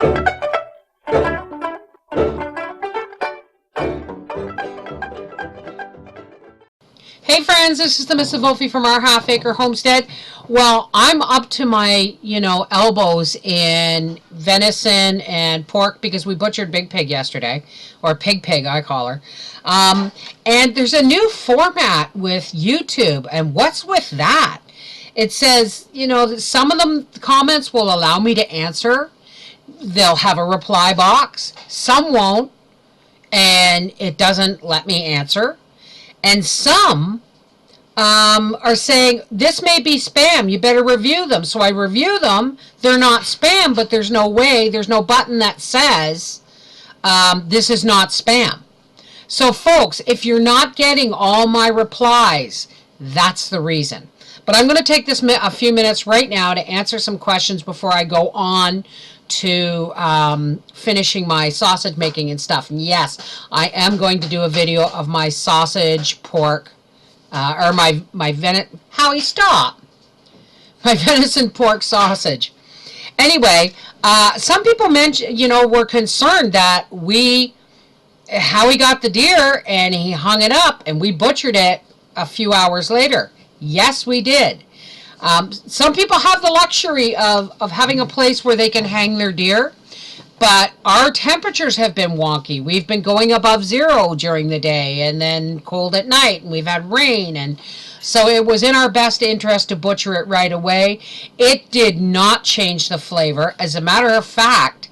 Hey friends, this is the Mrs. Volfie from our Half Acre Homestead. Well, I'm up to my, elbows in venison and pork because we butchered Big Pig yesterday, or Pig I call her. And there's a new format with YouTube, and what's with that? It says, some of them comments will allow me to answer. They'll have a reply box. Some won't, and it doesn't let me answer. And some are saying, this may be spam, you better review them. So I review them. They're not spam, but there's no button that says this is not spam. So folks, if you're not getting all my replies, that's the reason. But I'm going to take this a few minutes right now to answer some questions before I go on to finishing my sausage making and stuff. And yes, I am going to do a video of my sausage pork, or my venison. Howie, stop! My venison pork sausage. Anyway, some people were concerned that Howie got the deer and he hung it up and we butchered it a few hours later. Yes, we did. Some people have the luxury of having a place where they can hang their deer, but our temperatures have been wonky. We've been going above zero during the day and then cold at night, and we've had rain, and so it was in our best interest to butcher it right away. It did not change the flavor. As a matter of fact,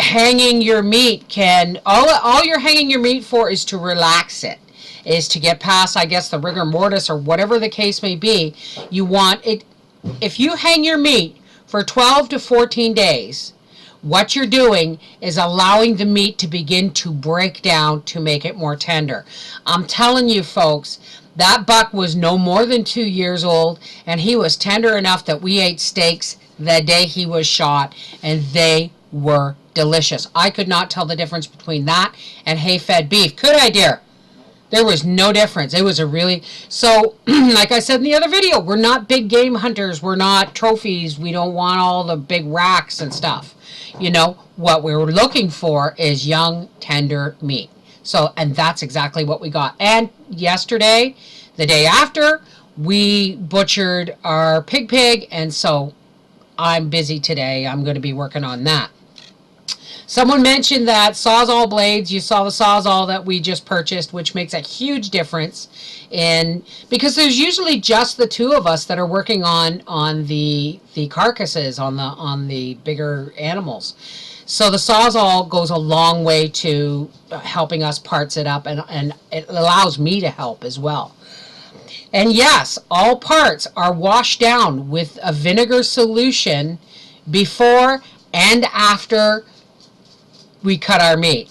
hanging your meat all you're hanging your meat for is to relax it, is to get past, I guess, the rigor mortis or whatever the case may be. You want it, if you hang your meat for 12 to 14 days, what you're doing is allowing the meat to begin to break down to make it more tender. I'm telling you folks, that buck was no more than 2 years old, and he was tender enough that we ate steaks the day he was shot, and they were delicious. I could not tell the difference between that and hay-fed beef. Could I, dear? There was no difference. It was so like I said in the other video, we're not big game hunters. We're not trophies. We don't want all the big racks and stuff. What we were looking for is young, tender meat. So, and that's exactly what we got. And yesterday, the day after, we butchered our pig, and so I'm busy today. I'm going to be working on that. Someone mentioned that Sawzall blades, you saw the Sawzall that we just purchased, which makes a huge difference because there's usually just the two of us that are working on the carcasses, on the bigger animals. So the Sawzall goes a long way to helping us parts it up, and it allows me to help as well. And yes, all parts are washed down with a vinegar solution before and after we cut our meat.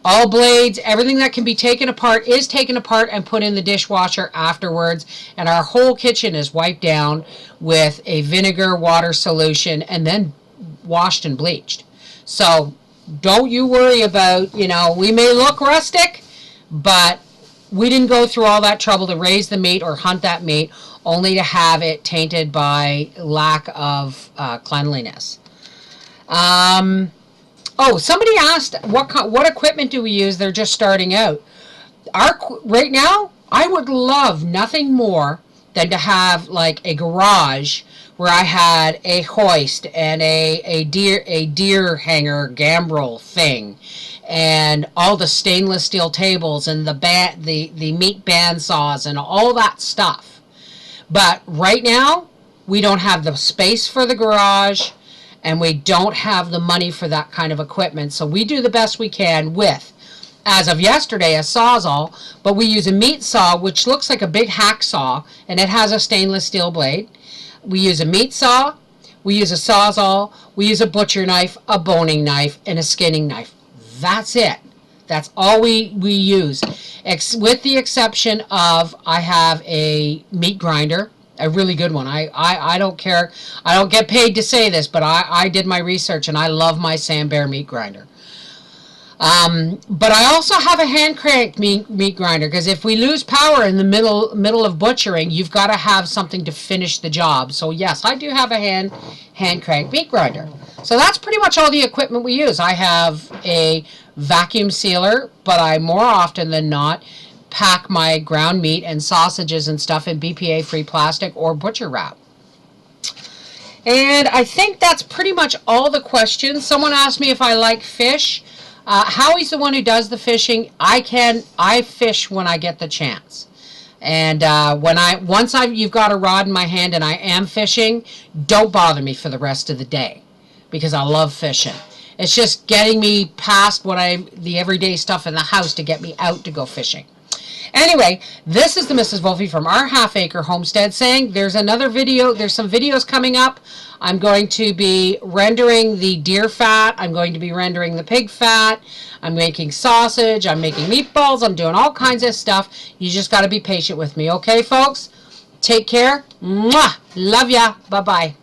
All blades, everything that can be taken apart is taken apart and put in the dishwasher afterwards, and our whole kitchen is wiped down with a vinegar water solution and then washed and bleached. So don't you worry about, we may look rustic, but we didn't go through all that trouble to raise the meat or hunt that meat only to have it tainted by lack of cleanliness. Oh, somebody asked what equipment do we use? They're just starting out. Right now, I would love nothing more than to have like a garage where I had a hoist and a deer hanger gambrel thing, and all the stainless steel tables and the meat band saws and all that stuff. But right now, we don't have the space for the garage, and we don't have the money for that kind of equipment. So we do the best we can with, as of yesterday, a Sawzall, but we use a meat saw, which looks like a big hacksaw, and it has a stainless steel blade. We use a meat saw, we use a Sawzall, we use a butcher knife, a boning knife, and a skinning knife. That's it. That's all we use, with the exception of I have a meat grinder, a really good one. I don't care. I don't get paid to say this, but I did my research, and I love my Sam Bear meat grinder. But I also have a hand cranked meat grinder, because if we lose power in the middle of butchering, you've got to have something to finish the job. So yes, I do have a hand cranked meat grinder. So that's pretty much all the equipment we use. I have a vacuum sealer, but I more often than not pack my ground meat and sausages and stuff in BPA free plastic or butcher wrap. And I think that's pretty much all the questions. Someone asked me if I like fish. Howie's the one who does the fishing. I fish when I get the chance. And once you've got a rod in my hand and I am fishing, don't bother me for the rest of the day, because I love fishing. It's just getting me past the everyday stuff in the house to get me out to go fishing. Anyway, this is the Mrs. Volfie from our half-acre homestead saying there's some videos coming up. I'm going to be rendering the deer fat. I'm going to be rendering the pig fat. I'm making sausage. I'm making meatballs. I'm doing all kinds of stuff. You just got to be patient with me, okay, folks? Take care. Mwah! Love ya. Bye-bye.